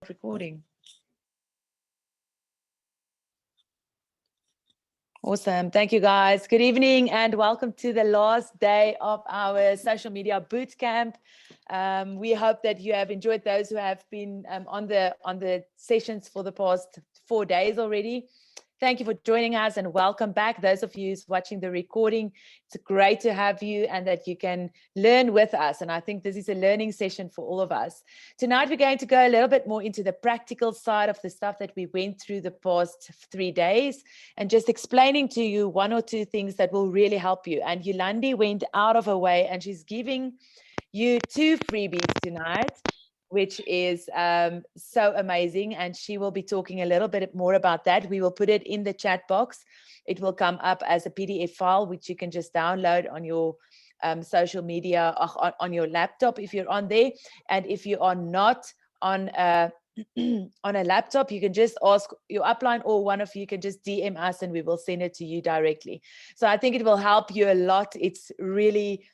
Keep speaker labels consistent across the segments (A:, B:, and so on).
A: Recording. Awesome. Thank you, guys. Good evening and welcome to the last day of our social media bootcamp. We hope that you have enjoyed those who have been on the sessions for the past 4 days already. Thank you for joining us and welcome back. Those of you who's watching the recording, it's great to have you and that you can learn with us. And I think this is a learning session for all of us. Tonight, we're going to go a little bit more into the practical side of the stuff that we went through the past 3 days and just explaining to you 1 or 2 things that will really help you. And Yolande went out of her way and she's giving you 2 freebies tonight, which is so amazing. And she will be talking a little bit more about that. We will put it in the chat box. It will come up as a PDF file, which you can just download on your social media, on your laptop if you're on there. And if you are not on a laptop, you can just ask your upline or one of you can just DM us and we will send it to you directly. So I think it will help you a lot. It's really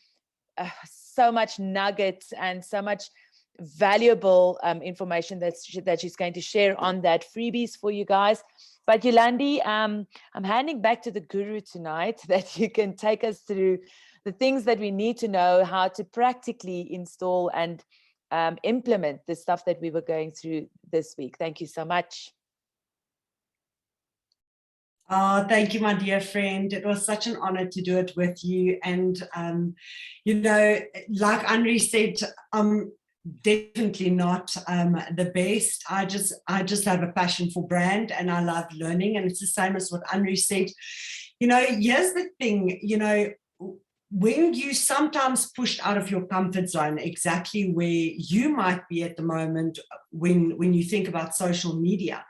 A: so much nuggets and so much valuable information that she's going to share on that freebies for you guys. But Yolande, I'm handing back to the guru tonight that you can take us through the things that we need to know how to practically install and implement the stuff that we were going through this week. Thank you so much.
B: Oh, thank you, my dear friend. It was such an honor to do it with you. And, you know, like Anri said, definitely not the best. I just have a passion for brand and I love learning, and it's the same as what Anri said. You know, here's the thing, you know, when you sometimes pushed out of your comfort zone, exactly where you might be at the moment when you think about social media,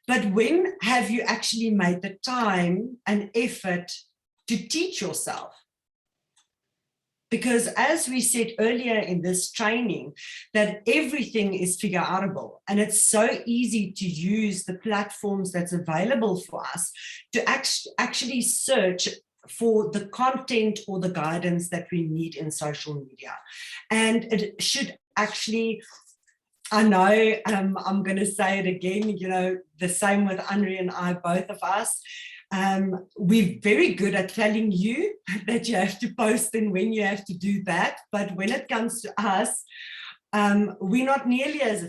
B: but when have you actually made the time and effort to teach yourself? Because as we said earlier in this training, that everything is figure outable, and it's so easy to use the platforms that's available for us to actually search for the content or the guidance that we need in social media. And it should actually, I know I'm going to say it again, you know, the same with Anri and I, both of us. We're very good at telling you that you have to post and when you have to do that. But when it comes to us, we're not nearly as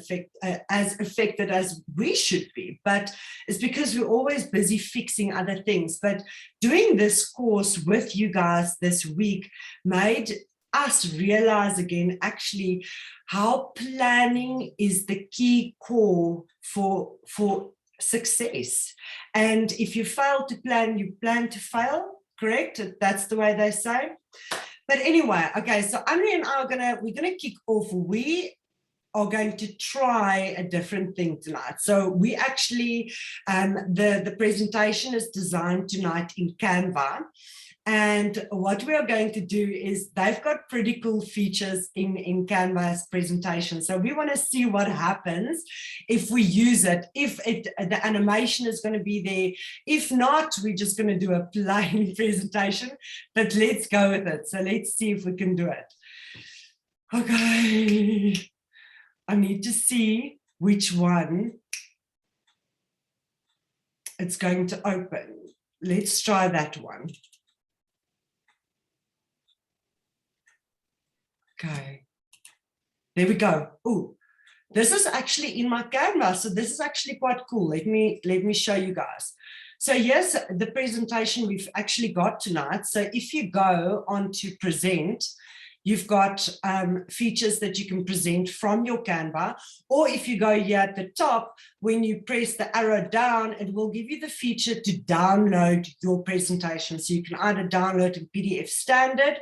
B: affected as we should be. But it's because we're always busy fixing other things. But doing this course with you guys this week made us realize again, actually, how planning is the key core for success. And if you fail to plan, you plan to fail, correct? That's the way they say. But anyway, okay, so Anri and I we're gonna kick off. We are going to try a different thing tonight. So we actually, the presentation is designed tonight in Canva. And what we are going to do is they've got pretty cool features in Canva's presentation. So we want to see what happens if we use it, if the animation is going to be there. If not, we're just going to do a plain presentation, but let's go with it. So let's see if we can do it. Okay, I need to see which one it's going to open. Let's try that one. Okay, there we go. Oh, this is actually in my Canva, so this is actually quite cool. Let me show you guys. So here's the presentation we've actually got tonight. So if you go on to present, you've got features that you can present from your Canva, or if you go here at the top, when you press the arrow down, it will give you the feature to download your presentation. So you can either download in PDF standard,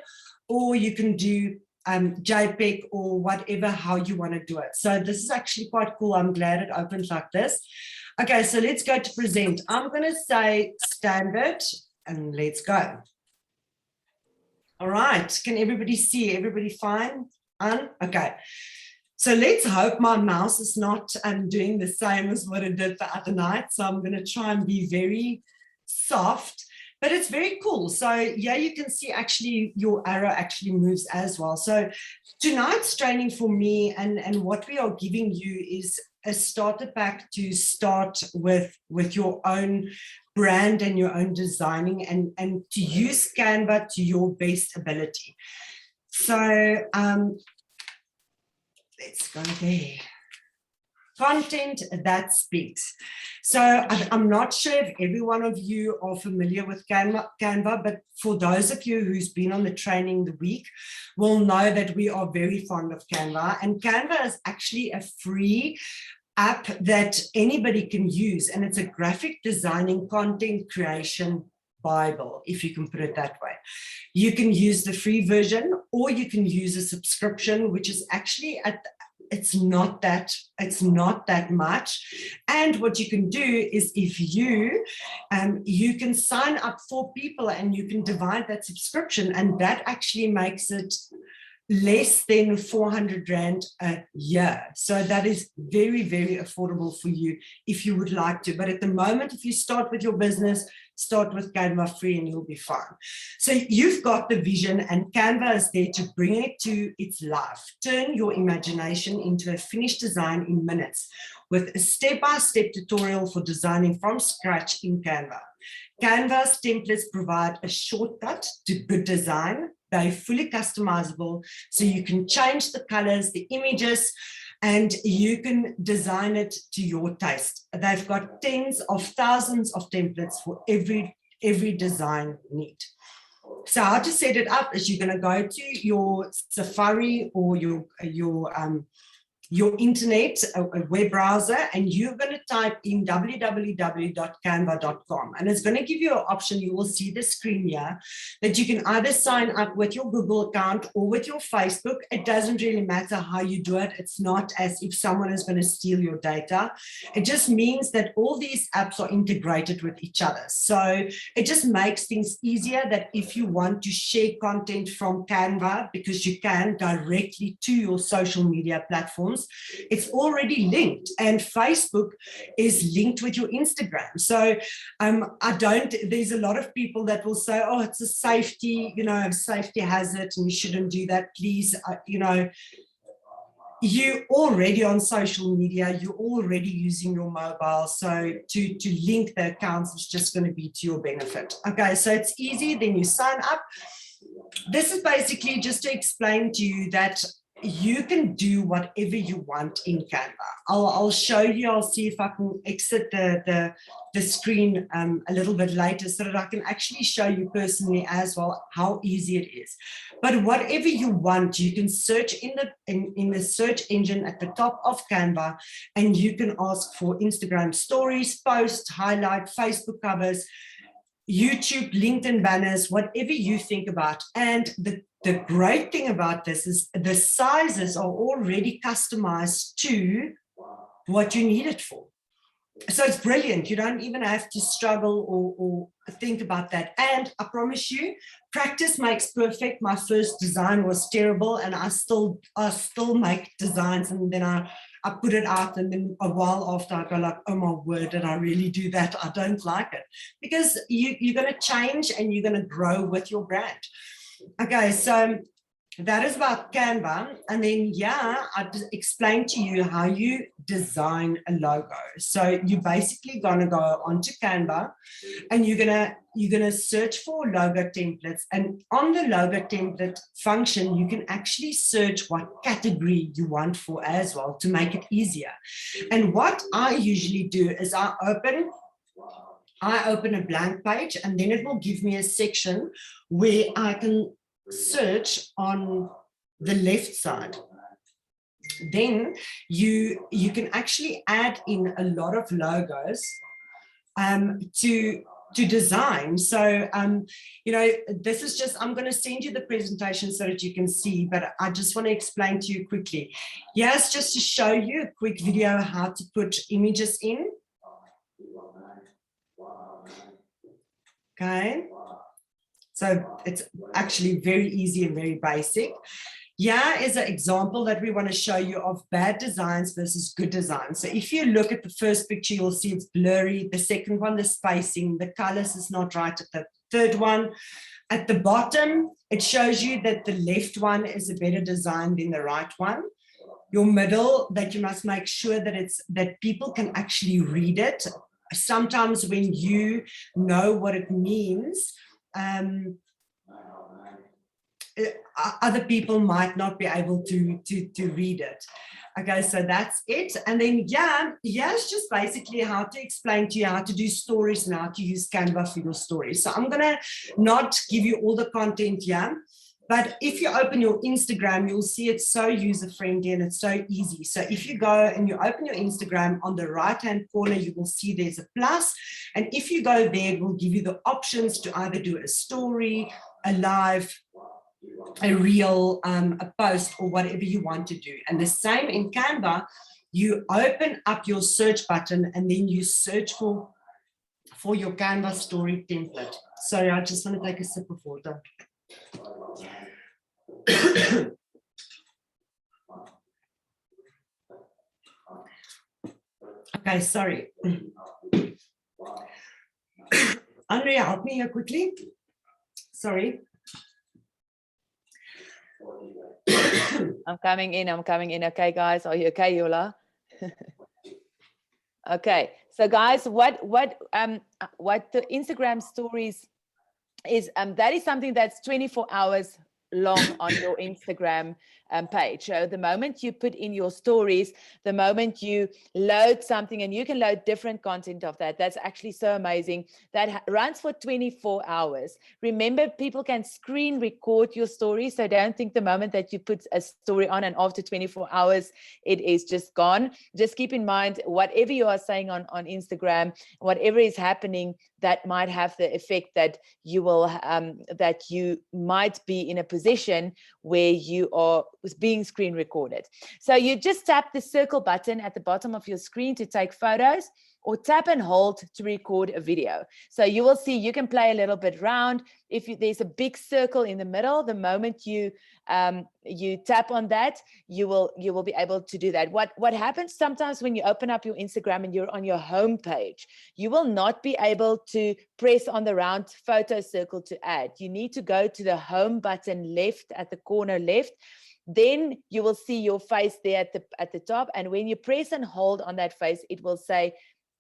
B: or you can do JPEG or whatever, how you want to do it. So this is actually quite cool. I'm glad it opened like this. Okay, so let's go to present. I'm going to say standard and let's go. All right, can everybody see? Everybody fine? Okay, so let's hope my mouse is not doing the same as what it did the other night. So I'm going to try and be very soft. But it's very cool. So yeah, you can see actually your arrow actually moves as well. So tonight's training for me and what we are giving you is a starter pack to start with your own brand and your own designing, and to use Canva to your best ability. So let's go there. Content that speaks. So I'm not sure if every one of you are familiar with Canva, but for those of you who's been on the training the week will know that we are very fond of Canva, and Canva is actually a free app that anybody can use, and it's a graphic designing content creation Bible, if you can put it that way. You can use the free version, or you can use a subscription, which is actually it's not that much. And what you can do is, if you can sign up 4 people and you can divide that subscription, and that actually makes it less than 400 Rand a year. So that is very, very affordable for you if you would like to. But at the moment, if you start with your business, start with Canva free and you'll be fine. So you've got the vision, and Canva is there to bring it to its life. Turn your imagination into a finished design in minutes with a step-by-step tutorial for designing from scratch in Canva. Canva's templates provide a shortcut to good design. They're fully customizable, so you can change the colors, the images, and you can design it to your taste. They've got tens of thousands of templates for every design need. So how to set it up is you're going to go to your Safari or your internet, a web browser, and you're going to type in www.canva.com, and it's going to give you an option. You will see the screen here that you can either sign up with your Google account or with your Facebook. It doesn't really matter how you do it. It's not as if someone is going to steal your data. It just means that all these apps are integrated with each other. So it just makes things easier, that if you want to share content from Canva, because you can directly to your social media platforms, it's already linked, and Facebook is linked with your Instagram. So there's a lot of people that will say, oh, it's a safety, safety hazard and you shouldn't do that. Please, you're already on social media, you're already using your mobile, so to link the accounts is just going to be to your benefit. Okay, so it's easy, then you sign up. This is basically just to explain to you that you can do whatever you want in Canva. I'll show you, I'll see if I can exit the screen a little bit later so that I can actually show you personally as well how easy it is. But whatever you want, you can search in the search engine at the top of Canva, and you can ask for Instagram stories, posts, highlight, Facebook covers, YouTube, LinkedIn banners, whatever you think about. And the great thing about this is the sizes are already customized to what you need it for. So it's brilliant. You don't even have to struggle or think about that. And I promise you, practice makes perfect. My first design was terrible, and I still make designs, and then I put it out, and then a while after I go like, oh my word, did I really do that? I don't like it. Because you're going to change and you're going to grow with your brand. Okay, so that is about Canva. And then, I explained to you how you design a logo. So you're basically going to go onto Canva, and you're gonna search for logo templates. And on the logo template function, you can actually search what category you want for as well to make it easier. And what I usually do is I open a blank page, and then it will give me a section where I can search on the left side. Then you can actually add in a lot of logos to design. So this is just, I'm going to send you the presentation so that you can see, but I just want to explain to you quickly. Yes, just to show you a quick video how to put images in. Okay, so it's actually very easy and very basic. Here is an example that we want to show you of bad designs versus good designs. So if you look at the first picture, you'll see it's blurry. The second one, the spacing, the colors is not right. At the third one, at the bottom, it shows you that the left one is a better design than the right one. your middle, that you must make sure that people can actually read it. Sometimes when you know what it means, other people might not be able to read it. Okay, so that's it. And then here's just basically how to explain to you how to do stories and how to use Canva for your stories. So I'm gonna not give you all the content here, but if you open your Instagram, you'll see it's so user-friendly and it's so easy. So if you go and you open your Instagram, on the right-hand corner, you will see there's a plus. And if you go there, it will give you the options to either do a story, a live, a reel, a post, or whatever you want to do. And the same in Canva, you open up your search button and then you search for your Canva story template. Sorry, I just want to take a sip of water. Okay, sorry. Anri, help me here quickly. Sorry.
A: I'm coming in. Okay, guys, are you okay, Yola? Okay, so guys, what the Instagram stories is, that is something that's 24 hours long on your Instagram page. So the moment you put in your stories, the moment you load something, and you can load different content of that, that's actually so amazing, that runs for 24 hours. Remember, people can screen record your story, so don't think the moment that you put a story on and after 24 hours it is just gone. Just keep in mind, whatever you are saying on Instagram, whatever is happening, that might have the effect that you will that you might be in a position where you are being screen recorded. So you just tap the circle button at the bottom of your screen to take photos, or tap and hold to record a video. So you will see you can play a little bit round. If there's a big circle in the middle, the moment you tap on that, you will be able to do that. What happens sometimes when you open up your Instagram and you're on your home page, you will not be able to press on the round photo circle to add. You need to go to the home button left at the corner left. Then you will see your face there at the top, and when you press and hold on that face, it will say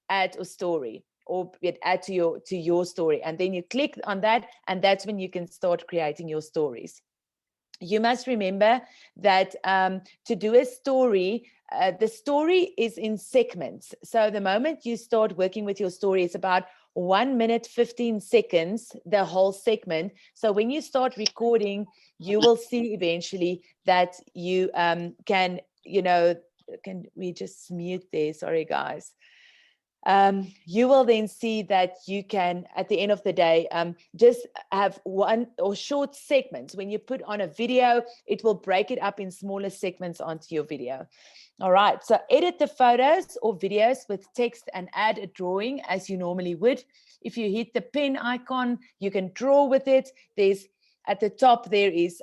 A: add a story, or add to your story, and then you click on that, and that's when you can start creating your stories. You must remember that to do a story, the story is in segments. So the moment you start working with your story, it's about 1 minute 15 seconds, the whole segment. So when you start recording, you will see eventually that you can we just mute there? Sorry, guys. You will then see that you can, at the end of the day, just have one or short segments. When you put on a video, it will break it up in smaller segments onto your video. All right, so edit the photos or videos with text and add a drawing as you normally would. If you hit the pen icon, you can draw with it. There's at the top, there is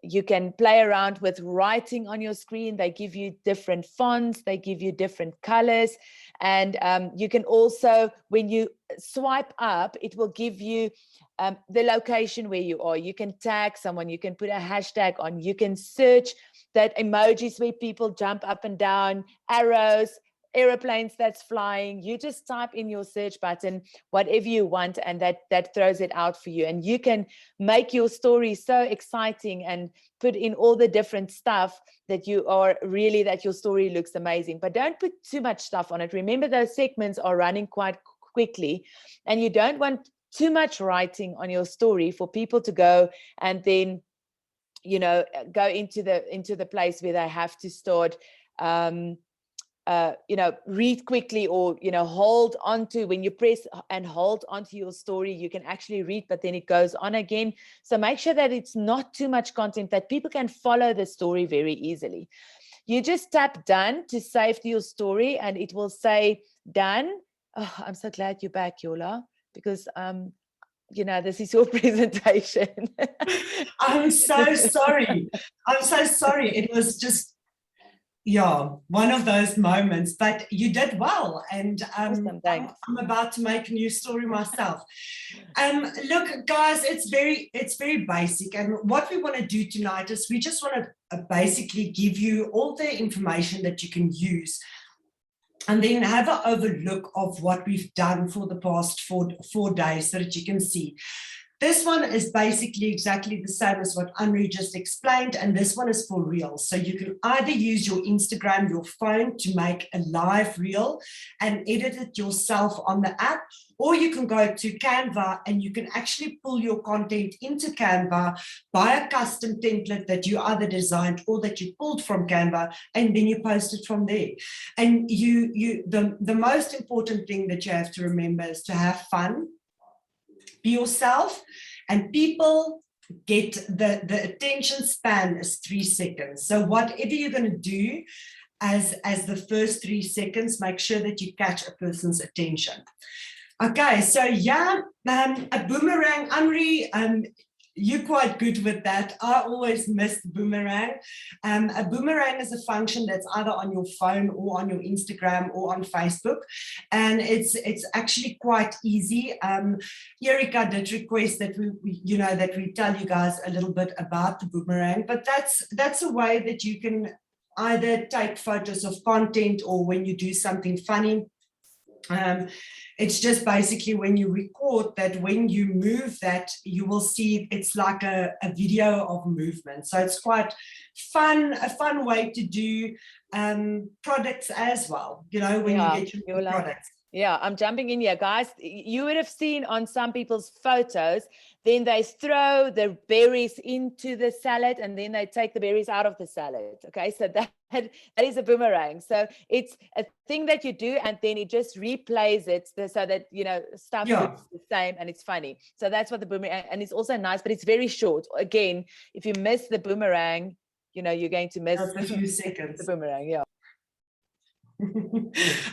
A: you can play around with writing on your screen. They give you different fonts, they give you different colors. And you can also, when you swipe up, it will give you the location where you are. You can tag someone, you can put a hashtag on, you can search that emojis where people jump up and down, arrows, airplanes that's flying. You just type in your search button whatever you want, and that throws it out for you. And you can make your story so exciting and put in all the different stuff that your story looks amazing. But don't put too much stuff on it. Remember, those segments are running quite quickly, and you don't want too much writing on your story for people to go and then go into the place where they have to start read quickly, or hold on to. When you press and hold onto your story, you can actually read, but then it goes on again. So make sure that it's not too much content, that people can follow the story very easily. You just tap done to save your story, and it will say done. Oh, I'm so glad you're back, Yola, because this is your presentation.
B: I'm so sorry. It was just, one of those moments, but you did well. And
A: Awesome,
B: I'm about to make a new story myself. Look, guys, it's very basic. And what we want to do tonight is we just want to basically give you all the information that you can use, and then have an overlook of what we've done for the past four days so that you can see. This one is basically exactly the same as what Anri just explained, and this one is for reels. So you can either use your Instagram, your phone, to make a live reel and edit it yourself on the app, or you can go to Canva and you can actually pull your content into Canva, buy a custom template that you either designed or that you pulled from Canva, and then you post it from there. And the most important thing that you have to remember is to have fun. Be yourself, and people get the attention span is 3 seconds. So whatever you're going to do as the first 3 seconds, make sure that you catch a person's attention. Okay, so yeah, a boomerang, Anri, you're quite good with that. I always miss the boomerang. A boomerang is a function that's either on your phone or on your Instagram or on Facebook, and it's actually quite easy. Erika did request that we tell you guys a little bit about the boomerang, but that's a way that you can either take photos of content or when you do something funny. It's just basically when you record that, when you move that, you will see it's like a video of movement. So it's quite fun, a fun way to do products as well, when you get your products.
A: Yeah, I'm jumping in here, guys. You would have seen on some people's photos, then they throw the berries into the salad and then they take the berries out of the salad. Okay, so that is a boomerang. So it's a thing that you do and then it just replays it so that, stuff looks the same and it's funny. So that's what the boomerang, and it's also nice, but it's very short. Again, if you miss the boomerang, you're going to miss
B: a few seconds.
A: The boomerang, yeah.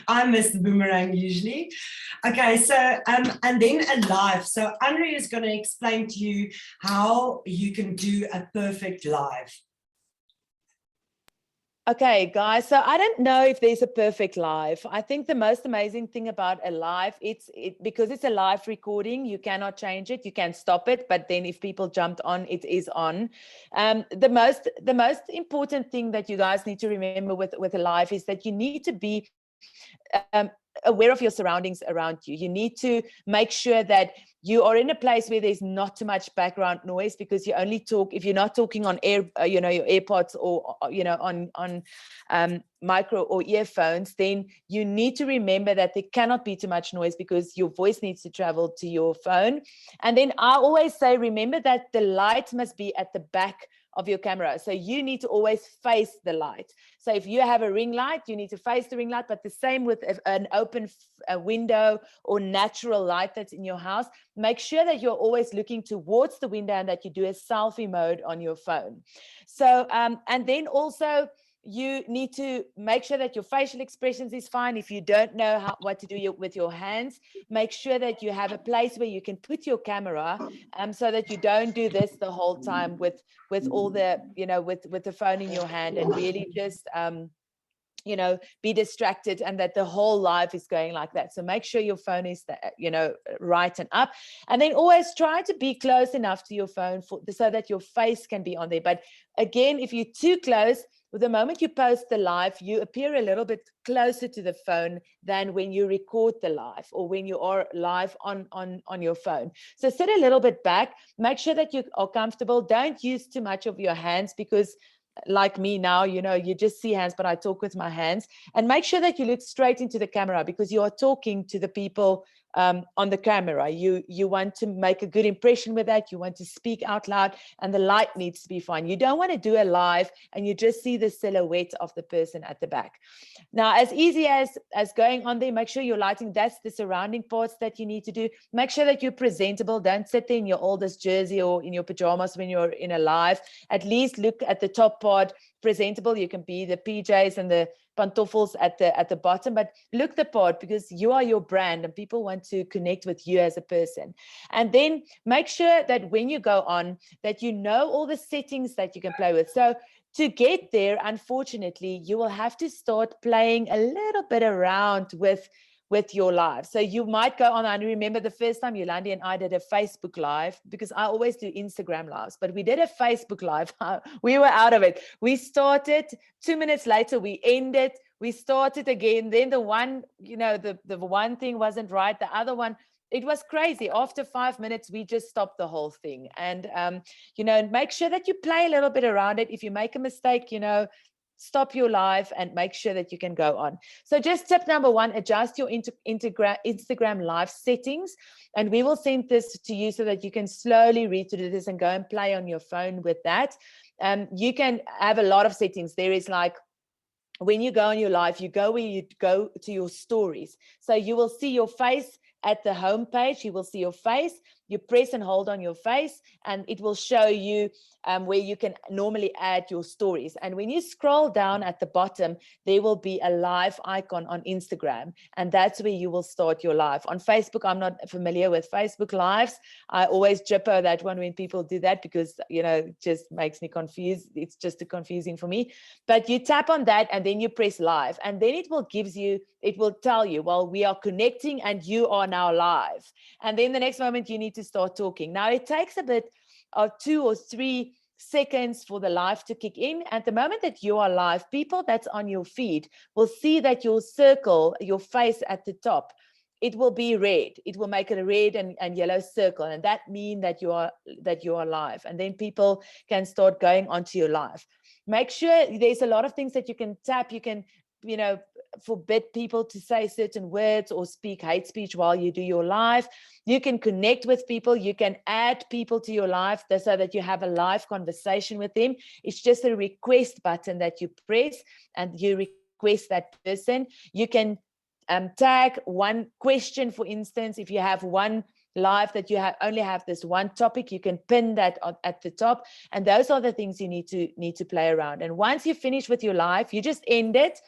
B: I miss the boomerang usually. Okay, so and then a live. So Anri is going to explain to you how you can do a perfect live.
A: Okay, guys, so I don't know if there's a perfect live. I think the most amazing thing about a live, because it's a live recording, you cannot change it, you can stop it, but then if people jumped on, it is on. The most important thing that you guys need to remember with a live is that you need to be aware of your surroundings around you. You need to make sure that you are in a place where there's not too much background noise, because you only talk if you're not talking on your AirPods or on micro or earphones. Then you need to remember that there cannot be too much noise because your voice needs to travel to your phone. And then I always say, remember that the light must be at the back of your camera. So you need to always face the light. So if you have a ring light, you need to face the ring light, but the same with an open window or natural light that's in your house. Make sure that you're always looking towards the window and that you do a selfie mode on your phone. So, and then also, you need to make sure that your facial expressions is fine. If you don't know what to do with your hands, make sure that you have a place where you can put your camera, so that you don't do this the whole time with all the, with the phone in your hand, and really just, be distracted, and that the whole live is going like that. So make sure your phone is, right and up, and then always try to be close enough to your phone so that your face can be on there. But again, if you're too close, the moment you post the live, you appear a little bit closer to the phone than when you record the live or when you are live on your phone. So sit a little bit back, make sure that you are comfortable. Don't use too much of your hands, because like me now, you just see hands, but I talk with my hands. And make sure that you look straight into the camera, because you are talking to the people on the camera. You want to make a good impression with that. You want to speak out loud, and the light needs to be fine. You don't want to do a live and you just see the silhouette of the person at the back. Now, as easy as going on there, make sure you're lighting. That's the surrounding parts that you need to do. Make sure that you're presentable. Don't sit there in your oldest jersey or in your pajamas when you're in a live. At least look at the top part presentable. You can be the PJs and the pantoffels at the bottom, but look the part, because you are your brand and people want to connect with you as a person. And then make sure that when you go on, that you know all the settings that you can play with. So to get there, unfortunately, you will have to start playing a little bit around with with your live. So you might go on, and remember the first time Yolande and I did a Facebook live, because I always do Instagram lives, but we did a Facebook live. We were out of it. We started 2 minutes later, we ended, we started again. Then the one, the one thing wasn't right. The other one, it was crazy. After 5 minutes, we just stopped the whole thing. And, make sure that you play a little bit around it. If you make a mistake, stop your live and make sure that you can go on. So just tip number 1, adjust your Instagram live settings. And we will send this to you so that you can slowly read through this and go and play on your phone with that. You can have a lot of settings. There is like, when you go on your live, you go where you go to your stories. So you will see your face at the home page. You will see your face. You press and hold on your face, and it will show you where you can normally add your stories. And when you scroll down at the bottom, there will be a live icon on Instagram, and that's where you will start your live. On Facebook, I'm not familiar with Facebook Lives. I always jipper that one when people do that, because, it just makes me confused. It's just too confusing for me. But you tap on that, and then you press live, and then it will tell you, well, we are connecting and you are now live. And then the next moment you need to start talking. Now it takes a bit of 2 or 3 seconds for the live to kick in. At the moment that you are live, people that's on your feed will see that your circle, your face at the top, it will be red. It will make it a red and yellow circle, and that means that you are live. And then people can start going onto your live. Make sure there's a lot of things that you can tap. You can, forbid people to say certain words or speak hate speech while you do your live. You can connect with people. You can add people to your live so that you have a live conversation with them. It's just a request button that you press, and you request that person. You can tag one question, for instance. If you have one live that you only have this one topic, you can pin that at the top. And those are the things you need to play around. And once you finish with your live, you just end it.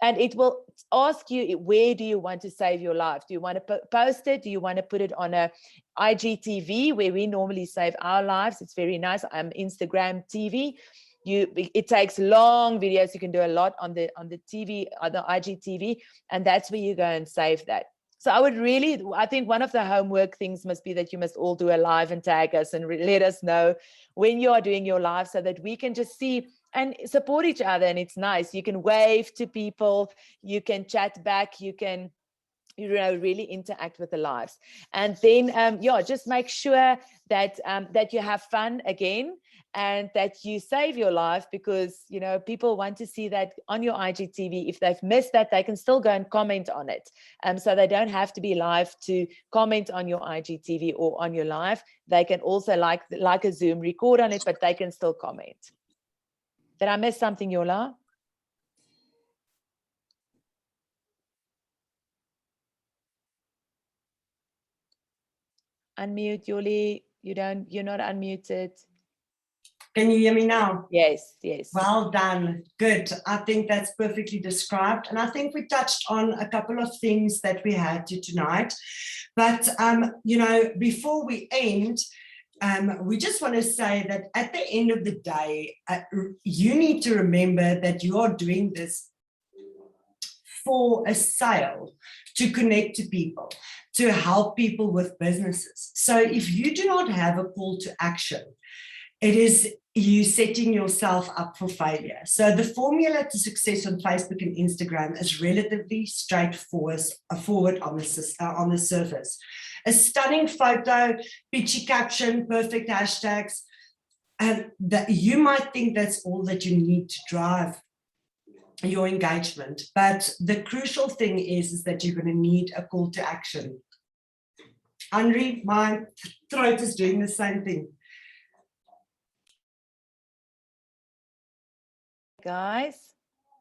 A: And it will ask you, where do you want to save your live? Do you want to post it? Do you want to put it on a IGTV, where we normally save our lives? It's very nice. Instagram TV. It takes long videos. You can do a lot on the TV, on the IGTV, and that's where you go and save that. So I think one of the homework things must be that you must all do a live and tag us and let us know when you are doing your live, so that we can just see and support each other. And it's nice. You can wave to people, you can chat back, you can really interact with the lives. And then just make sure that you have fun again, and that you save your life, because people want to see that on your IGTV. If they've missed that, they can still go and comment on it, so they don't have to be live to comment on your IGTV or on your live. They can also, like a Zoom, record on it, but they can still comment. Did I miss something, Yola? Unmute, Yoli. You're not unmuted.
B: Can you hear me now?
A: Yes.
B: Well done. Good. I think that's perfectly described. And I think we touched on a couple of things that we had tonight. But, before we end, we just want to say that at the end of the day, you need to remember that you are doing this for a sale, to connect to people, to help people with businesses. So if you do not have a call to action, it is you setting yourself up for failure. So the formula to success on Facebook and Instagram is relatively straightforward on the surface. A stunning photo, pitchy caption, perfect hashtags, and that you might think that's all that you need to drive your engagement. But the crucial thing is that you're going to need a call to action. Anri, my throat is doing the same thing.
A: Guys,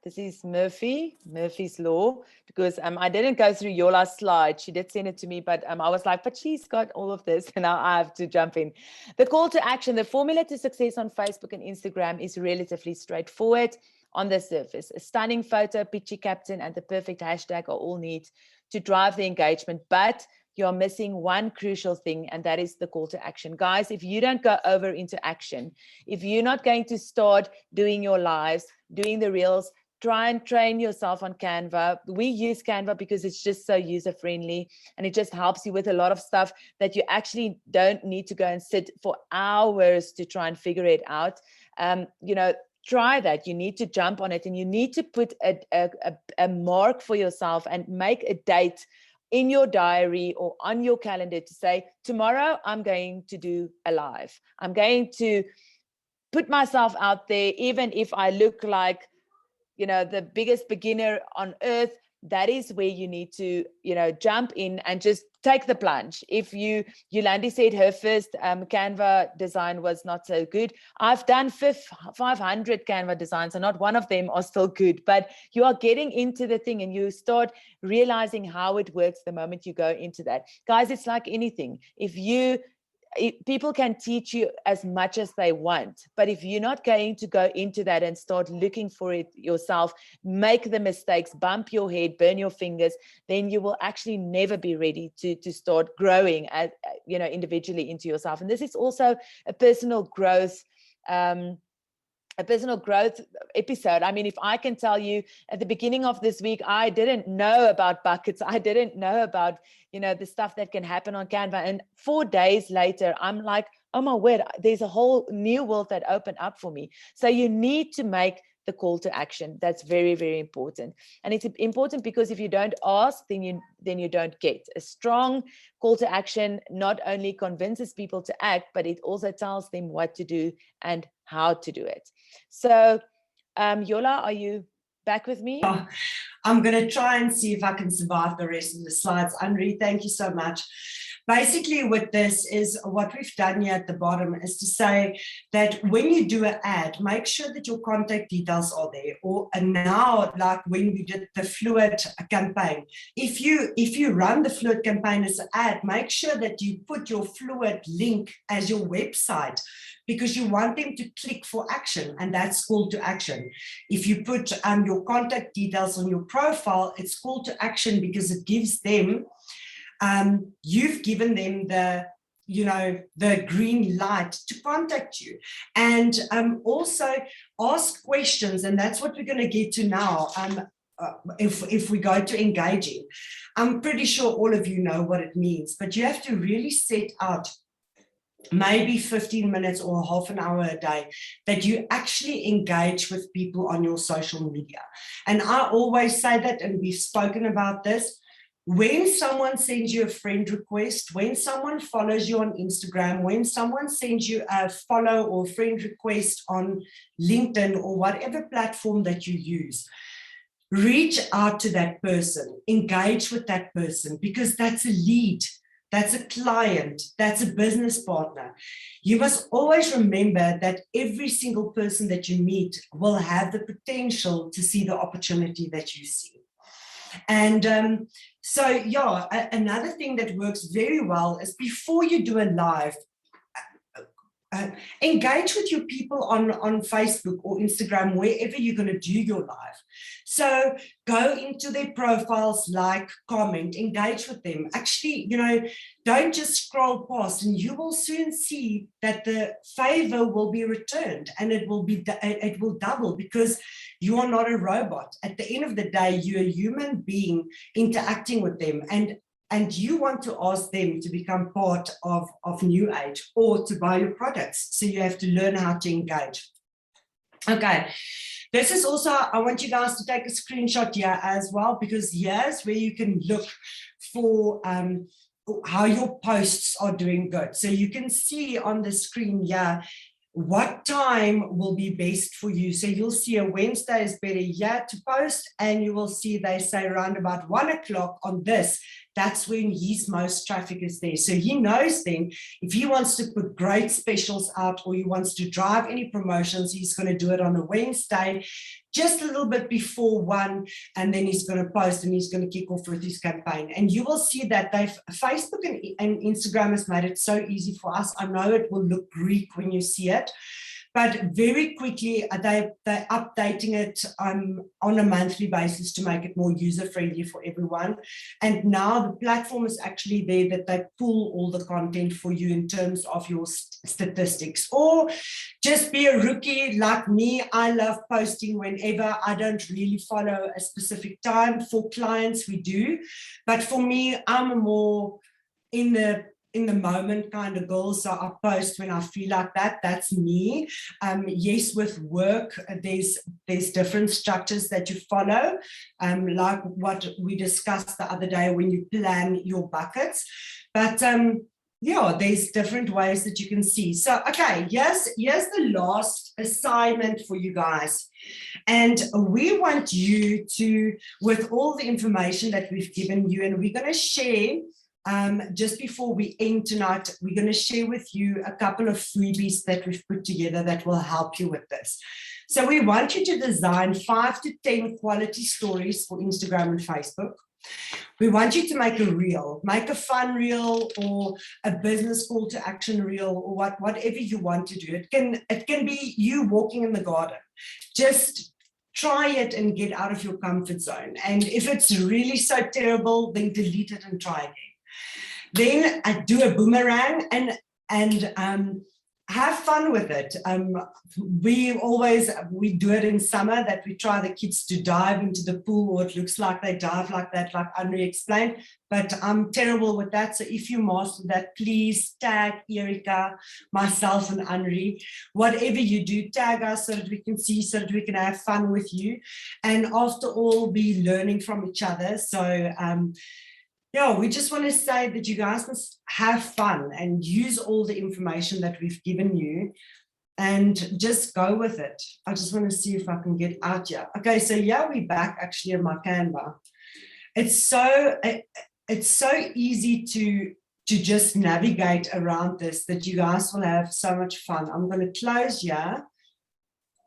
A: this is Murphy's Law, because I didn't go through Yola's slide. She did send it to me, but I was like, but she's got all of this, and now I have to jump in. The call to action, the formula to success on Facebook and Instagram is relatively straightforward on the surface. A stunning photo, pitchy caption, and the perfect hashtag are all need to drive the engagement, but you're missing one crucial thing, and that is the call to action. Guys, if you don't go over into action, if you're not going to start doing your lives, doing the reels, try and train yourself on Canva. We use Canva because it's just so user-friendly, and it just helps you with a lot of stuff that you actually don't need to go and sit for hours to try and figure it out. You know, try that. You need to jump on it, and you need to put a mark for yourself and make a date in your diary or on your calendar to say, tomorrow I'm going to do a live. I'm going to put myself out there, even if I look like, you know, the biggest beginner on earth. That is where you need to, you know, jump in and just take the plunge. If Yolande said her first Canva design was not so good. I've done 500 Canva designs, and not one of them are still good, but you are getting into the thing and you start realizing how it works the moment you go into that. Guys, it's like anything. People can teach you as much as they want, but if you're not going to go into that and start looking for it yourself, make the mistakes, bump your head, burn your fingers, then you will actually never be ready to start growing, you know, individually into yourself. And this is also a personal growth episode. I mean, if I can tell you, at the beginning of this week, I didn't know about buckets. I didn't know about, you know, the stuff that can happen on Canva. And 4 days later, I'm like, oh my word, there's a whole new world that opened up for me. So you need to make the call to action. That's very, very important. And it's important because if you don't ask, then you don't get. A strong call to action not only convinces people to act, but it also tells them what to do and how to do it. So Yola, are you back with me?
B: Oh, I'm going to try and see if I can survive the rest of the slides. Anri, thank you so much. Basically, with this is what we've done here at the bottom is to say that when you do an ad, make sure that your contact details are there. Or now, like when we did the Fluid campaign, if you run the Fluid campaign as an ad, make sure that you put your Fluid link as your website, because you want them to click for action, and that's call to action. If you put your contact details on your profile, it's call to action because it gives them, you've given them the green light to contact you. And also ask questions, and that's what we're going to get to now. If we go to engaging, I'm pretty sure all of you know what it means, but you have to really set out maybe 15 minutes or half an hour a day that you actually engage with people on your social media. And I always say that, and we've spoken about this, when someone sends you a friend request, when someone follows you on Instagram, when someone sends you a follow or friend request on LinkedIn or whatever platform that you use, reach out to that person, engage with that person, because that's a lead. That's a client, that's a business partner. You must always remember that every single person that you meet will have the potential to see the opportunity that you see. And so, yeah, another thing that works very well is before you do a live, engage with your people on Facebook or Instagram, wherever you're going to do your live. So go into their profiles, like, comment, engage with them. Actually, don't just scroll past, and you will soon see that the favor will be returned, and it will double, because you are not a robot. At the end of the day, you're a human being interacting with them, and you want to ask them to become part of New Age or to buy your products. So you have to learn how to engage. Okay, this is also, I want you guys to take a screenshot here as well, because here's where you can look for how your posts are doing good. So you can see on the screen here what time will be best for you. So you'll see a Wednesday is better here to post, and you will see they say around about 1 o'clock on this. That's when his most traffic is there. So he knows then if he wants to put great specials out, or he wants to drive any promotions, he's going to do it on a Wednesday, just a little bit before 1, and then he's going to post and he's going to kick off with his campaign. And you will see that Facebook and Instagram has made it so easy for us. I know it will look Greek when you see it, but very quickly they're updating it on a monthly basis to make it more user-friendly for everyone. And now the platform is actually there that they pull all the content for you in terms of your statistics. Or just be a rookie like me. I love posting whenever. I don't really follow a specific time. For clients, we do. But for me, I'm a more in the moment kind of girl, so I post when I feel like that. That's me. Yes, with work, there's different structures that you follow, like what we discussed the other day when you plan your buckets. But yeah, there's different ways that you can see. So, okay, here's the last assignment for you guys. And we want you to, with all the information that we've given you, and we're going to share, just before we end tonight, we're going to share with you a couple of freebies that we've put together that will help you with this. So we want you to design 5 to 10 quality stories for Instagram and Facebook. We want you to make a reel, make a fun reel or a business call to action reel, or whatever you want to do. It can be you walking in the garden. Just try it and get out of your comfort zone. And if it's really so terrible, then delete it and try again. Then I do a boomerang and have fun with it. We do it in summer, that we try the kids to dive into the pool, or it looks like they dive like that, like Anri explained, but I'm terrible with that. So if you master that, please tag Erika, myself and Anri. Whatever you do, tag us so that we can see, so that we can have fun with you. And after all, be learning from each other. So yeah, we just want to say that you guys must have fun and use all the information that we've given you and just go with it. I just want to see if I can get out here. Okay, so yeah, we're back actually in my Canva. It's so easy to just navigate around this, that you guys will have so much fun. I'm going to close here.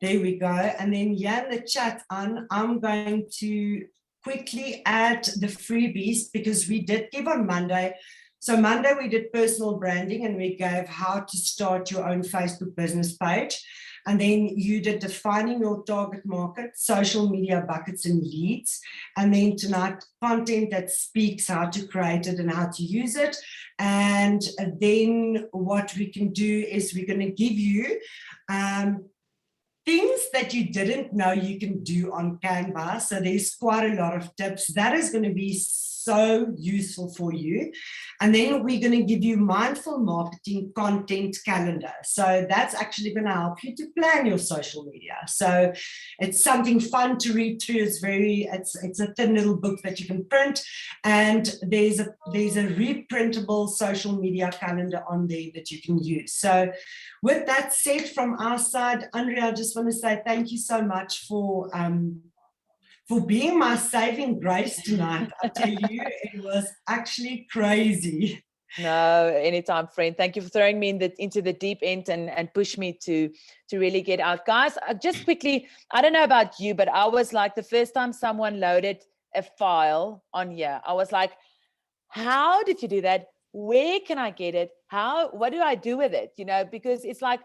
B: There we go. And then yeah, in the chat, I'm going to quickly add the freebies, because we did give on Monday. So Monday we did personal branding, and we gave how to start your own Facebook business page. And then you did defining your target market, social media buckets and leads. And then tonight, content that speaks, how to create it and how to use it. And then what we can do is we're going to give you things that you didn't know you can do on Canva. So there's quite a lot of tips. That is going to be so useful for you. And then we're going to give you mindful marketing content calendar. So that's actually going to help you to plan your social media. So it's something fun to read through. It's a thin little book that you can print, and there's a reprintable social media calendar on there that you can use. So with that said, from our side, Anri, I just want to say thank you so much for being my saving grace tonight. I tell you, it was actually crazy.
A: No, anytime, friend. Thank you for throwing me into the deep end and push me to really get out. Guys, just quickly, I don't know about you, but I was like, the first time someone loaded a file on here, I was like, how did you do that? Where can I get it? What do I do with it? You know, because it's like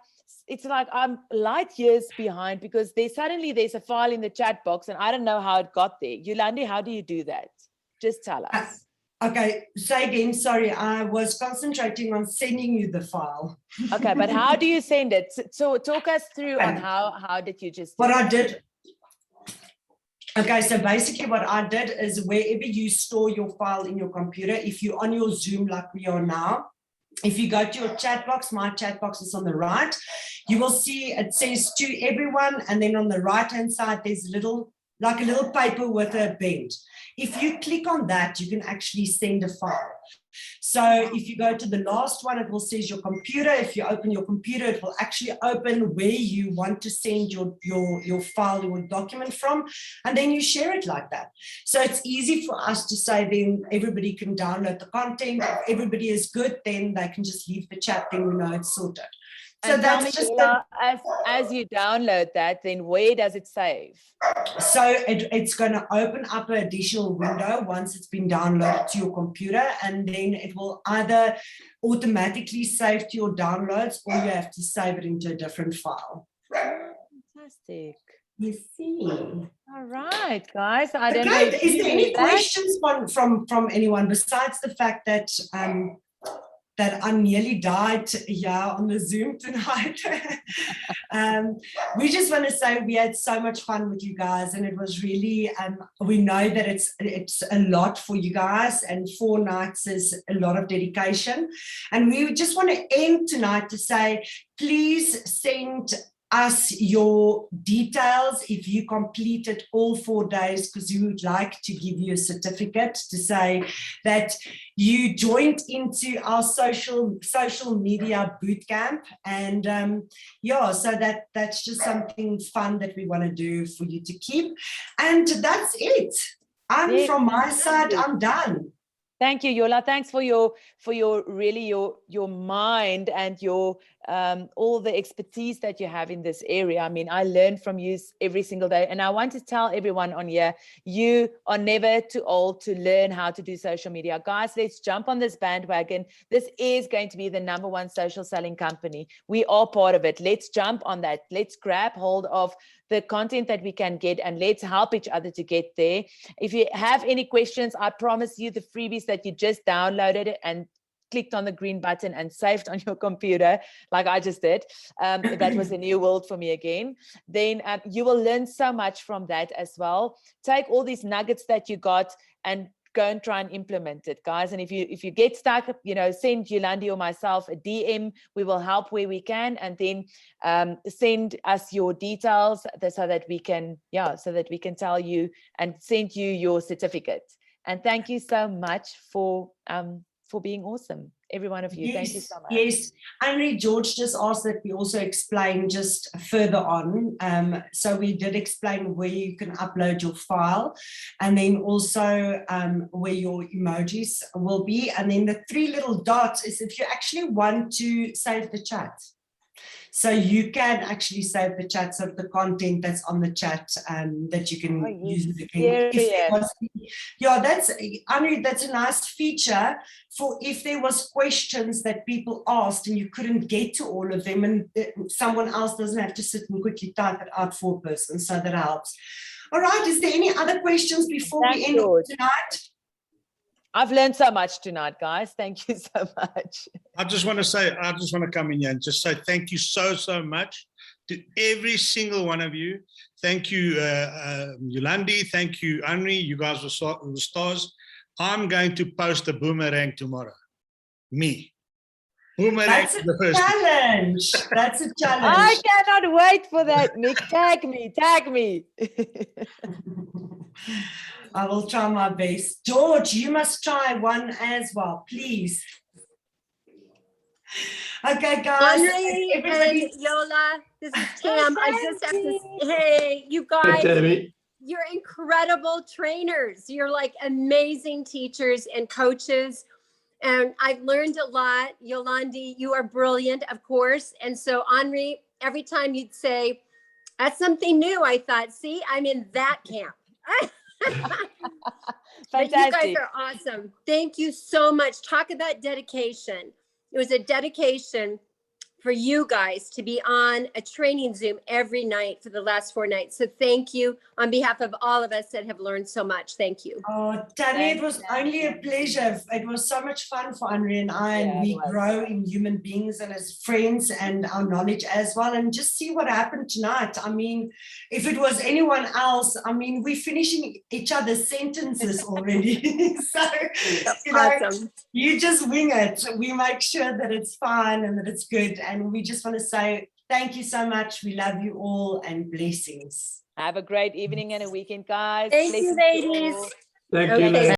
A: I'm light years behind, because there's a file in the chat box and I don't know how it got there. Yolande, how do you do that? Just tell us.
B: Okay, say again. Sorry, I was concentrating on sending you the file.
A: Okay, but how do you send it? So talk us through on how did you just do
B: what I did. Okay, so basically what I did is, wherever you store your file in your computer, if you're on your Zoom like we are now, if you go to your chat box, my chat box is on the right, you will see it says to everyone, and then on the right hand side there's a little paper with a bend. If you click on that, you can actually send a file. So if you go to the last one, it will say your computer. If you open your computer, it will actually open where you want to send your file, your document from, and then you share it like that. So it's easy for us to say, then everybody can download the content. If everybody is good, then they can just leave the chat, then we know it's sorted. So
A: and
B: that's just
A: as you download that, then where does it save?
B: So it's going to open up an additional window once it's been downloaded to your computer, and then it will either automatically save to your downloads, or you have to save it into a different file.
A: Fantastic.
B: You see.
A: All right, guys. I don't know
B: Okay,
A: if
B: is
A: you
B: there
A: knew
B: any
A: that.
B: questions from anyone besides the fact that that I nearly died on the Zoom tonight? We just want to say we had so much fun with you guys, and it was really, we know that it's a lot for you guys, and 4 nights is a lot of dedication. And we just want to end tonight to say, please send us your details if you completed all 4 days, because we would like to give you a certificate to say that you joined into our social media bootcamp. And so that's just something fun that we want to do for you to keep. And that's it. From my side, I'm done.
A: Thank you, Yola. Thanks for your really your mind and your all the expertise that you have in this area. I mean, I learn from you every single day, and I want to tell everyone on here, you are never too old to learn how to do social media. Guys, let's jump on this bandwagon. This is going to be the #1 social selling company. We are part of it. Let's jump on that. Let's grab hold of the content that we can get, and let's help each other to get there. If you have any questions, I promise you the freebies that you just downloaded and clicked on the green button and saved on your computer, like I just did. That was a new world for me again. Then you will learn so much from that as well. Take all these nuggets that you got and go and try and implement it, guys. And if you get stuck, send Yolande or myself a DM. We will help where we can, and then send us your details so that we can tell you and send you your certificate. And thank you so much for being awesome, every one of you.
B: Yes,
A: thank you so much.
B: Yes, Anri, George just asked that we also explain just further on. So we did explain where you can upload your file, and then also where your emojis will be. And then the 3 little dots is if you actually want to save the chat. So you can actually save the chats of the content that's on the chat, that you can use it again. Anri, that's a nice feature for if there was questions that people asked and you couldn't get to all of them, and someone else doesn't have to sit and quickly type it out for a person. So that helps. All right. Is there any other questions before we end tonight?
A: I've learned so much tonight, guys. Thank you so much.
C: I just want to come in here and just say thank you so much to every single one of you. Thank you, Yolande. Thank you, Anri. You guys were the stars. I'm going to post a boomerang tomorrow. Me. Boomerang.
B: That's a challenge. That's a challenge.
A: I cannot wait for that, Nick. Tag me.
B: I will try my best. George, you must try one as well, please. Okay, guys.
D: Anri and Yola, this is Tam. I just have to say, hey, you guys, you're incredible trainers. You're like amazing teachers and coaches. And I've learned a lot. Yolande, you are brilliant, of course. And so, Anri, every time you'd say, that's something new, I thought, see, I'm in that camp. But you guys are awesome. Thank you so much. Talk about dedication. It was a dedication for you guys to be on a training Zoom every night for the last 4 nights. So thank you on behalf of all of us that have learned so much. Thank you.
B: Oh, Tammy, it was only a pleasure. It was so much fun for Anri and I, and we grow in human beings and as friends and our knowledge as well. And just see what happened tonight. I mean, if it was anyone else, I mean, we're finishing each other's sentences already. So,
D: Awesome.
B: You just wing it. We make sure that it's fine and that it's good. And we just want to say thank you so much. We love you all, and blessings.
A: Have a great evening and a weekend, guys.
D: Thank you, ladies.
E: Thank you, ladies.